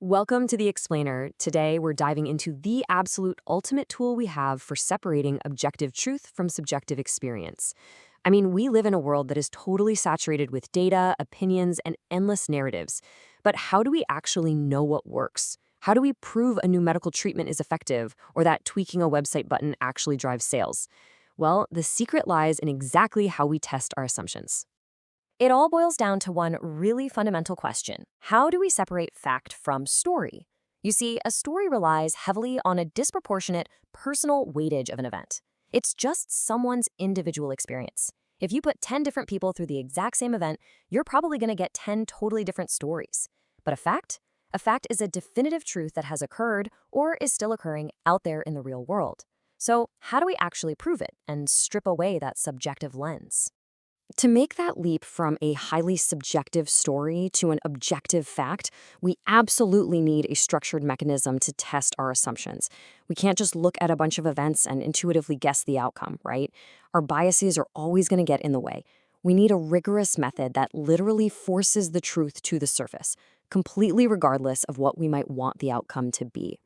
Welcome to The Explainer. Today, we're diving into the absolute ultimate tool we have for separating objective truth from subjective experience. I mean, we live in a world that is totally saturated with data, opinions, and endless narratives. But how do we actually know what works? How do we prove a new medical treatment is effective or that tweaking a website button actually drives sales? Well, the secret lies in exactly how we test our assumptions. It all boils down to one really fundamental question. How do we separate fact from story? You see, a story relies heavily on a disproportionate personal weightage of an event. It's just someone's individual experience. If you put 10 different people through the exact same event, you're probably going to get 10 totally different stories. But a fact? A fact is a definitive truth that has occurred or is still occurring out there in the real world. So, how do we actually prove it and strip away that subjective lens? To make that leap from a highly subjective story to an objective fact, we absolutely need a structured mechanism to test our assumptions. We can't just look at a bunch of events and intuitively guess the outcome, right? Our biases are always going to get in the way. We need a rigorous method that literally forces the truth to the surface, completely regardless of what we might want the outcome to be.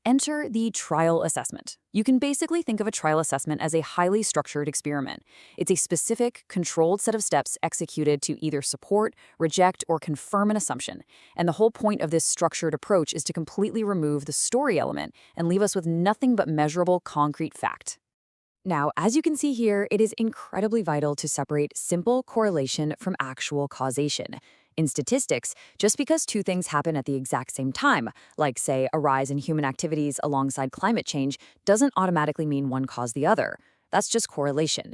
Enter the trial assessment. You can basically think of a trial assessment as a highly structured experiment. It's a specific, controlled set of steps executed to either support, reject, or confirm an assumption. And the whole point of this structured approach is to completely remove the story element and leave us with nothing but measurable, concrete fact. Now, as you can see here, it is incredibly vital to separate simple correlation from actual causation. In statistics, just because two things happen at the exact same time, like, say, a rise in human activities alongside climate change, doesn't automatically mean one caused the other. That's just correlation.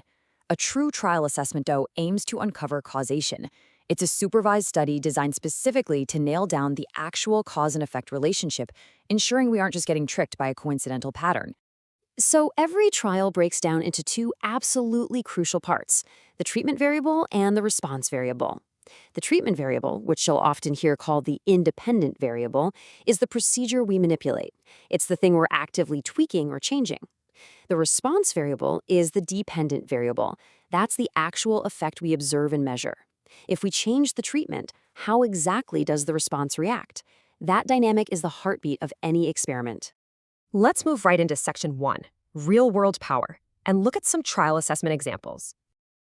A true trial assessment, though, aims to uncover causation. It's a supervised study designed specifically to nail down the actual cause and effect relationship, ensuring we aren't just getting tricked by a coincidental pattern. So every trial breaks down into two absolutely crucial parts: the treatment variable and the response variable. The treatment variable, which you'll often hear called the independent variable, is the procedure we manipulate. It's the thing we're actively tweaking or changing. The response variable is the dependent variable. That's the actual effect we observe and measure. If we change the treatment, how exactly does the response react? That dynamic is the heartbeat of any experiment. Let's move right into Section 1, Real-World Power, and look at some trial assessment examples.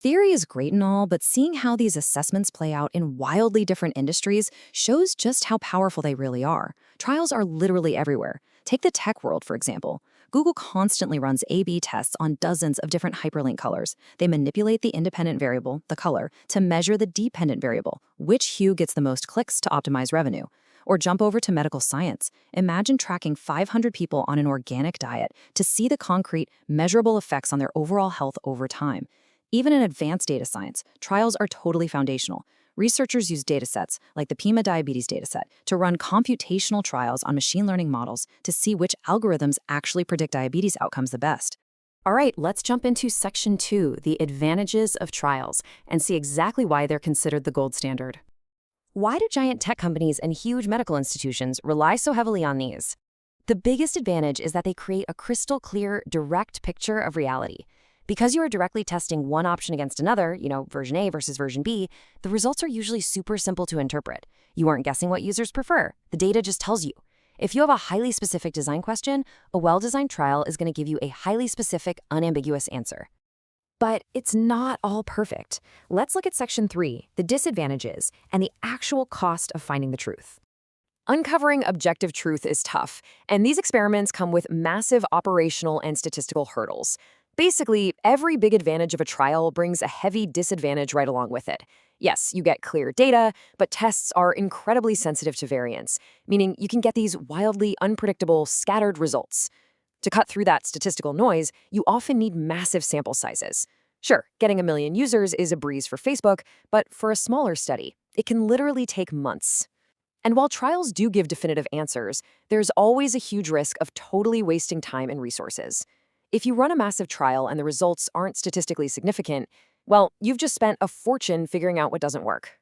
Theory is great and all, but seeing how these assessments play out in wildly different industries shows just how powerful they really are. Trials are literally everywhere. Take the tech world, for example. Google constantly runs A/B tests on dozens of different hyperlink colors. They manipulate the independent variable, the color, to measure the dependent variable, which hue gets the most clicks to optimize revenue. Or jump over to medical science. Imagine tracking 500 people on an organic diet to see the concrete, measurable effects on their overall health over time. Even in advanced data science, trials are totally foundational. Researchers use datasets, like the PIMA diabetes dataset, to run computational trials on machine learning models to see which algorithms actually predict diabetes outcomes the best. All right, let's jump into Section 2, the advantages of trials, and see exactly why they're considered the gold standard. Why do giant tech companies and huge medical institutions rely so heavily on these? The biggest advantage is that they create a crystal clear, direct picture of reality. Because you are directly testing one option against another, version A versus version B, the results are usually super simple to interpret. You aren't guessing what users prefer. The data just tells you. If you have a highly specific design question, a well-designed trial is going to give you a highly specific, unambiguous answer. But it's not all perfect. Let's look at Section 3, the disadvantages, and the actual cost of finding the truth. Uncovering objective truth is tough, and these experiments come with massive operational and statistical hurdles. Basically, every big advantage of a trial brings a heavy disadvantage right along with it. Yes, you get clear data, but tests are incredibly sensitive to variance, meaning you can get these wildly unpredictable, scattered results. To cut through that statistical noise, you often need massive sample sizes. Sure, getting 1 million users is a breeze for Facebook, but for a smaller study, it can literally take months. And while trials do give definitive answers, there's always a huge risk of totally wasting time and resources. If you run a massive trial and the results aren't statistically significant, well, you've just spent a fortune figuring out what doesn't work.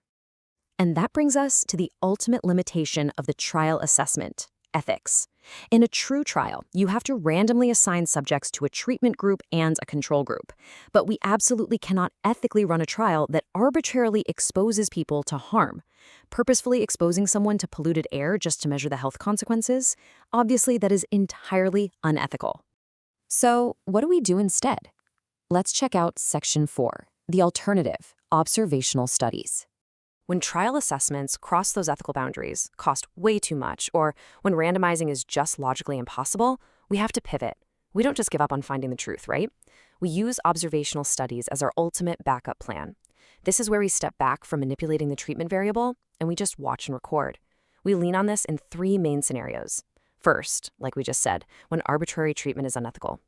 And that brings us to the ultimate limitation of the trial assessment: ethics. In a true trial, you have to randomly assign subjects to a treatment group and a control group. But we absolutely cannot ethically run a trial that arbitrarily exposes people to harm. Purposefully exposing someone to polluted air just to measure the health consequences? Obviously, that is entirely unethical. So, what do we do instead? Let's check out Section 4, the alternative, observational studies. When trial assessments cross those ethical boundaries, cost way too much, or when randomizing is just logically impossible, we have to pivot. We don't just give up on finding the truth, right? We use observational studies as our ultimate backup plan. This is where we step back from manipulating the treatment variable and we just watch and record. We lean on this in 3 main scenarios. First, like we just said, when arbitrary treatment is unethical.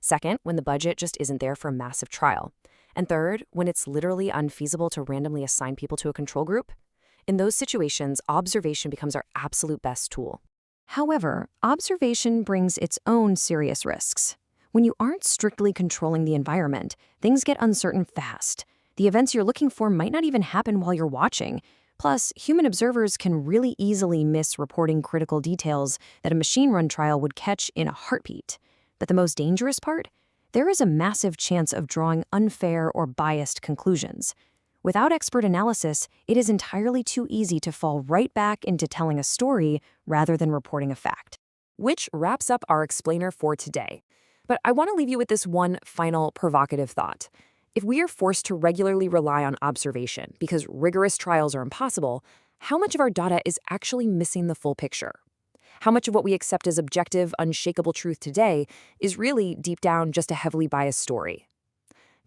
Second, when the budget just isn't there for a massive trial. And third, when it's literally unfeasible to randomly assign people to a control group. In those situations, observation becomes our absolute best tool. However, observation brings its own serious risks. When you aren't strictly controlling the environment, things get uncertain fast. The events you're looking for might not even happen while you're watching. Plus, human observers can really easily miss reporting critical details that a machine-run trial would catch in a heartbeat. But the most dangerous part? There is a massive chance of drawing unfair or biased conclusions. Without expert analysis, it is entirely too easy to fall right back into telling a story rather than reporting a fact. Which wraps up our explainer for today. But I want to leave you with this one final provocative thought. If we are forced to regularly rely on observation because rigorous trials are impossible, how much of our data is actually missing the full picture? How much of what we accept as objective, unshakable truth today is really, deep down, just a heavily biased story?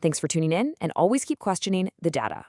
Thanks for tuning in, and always keep questioning the data.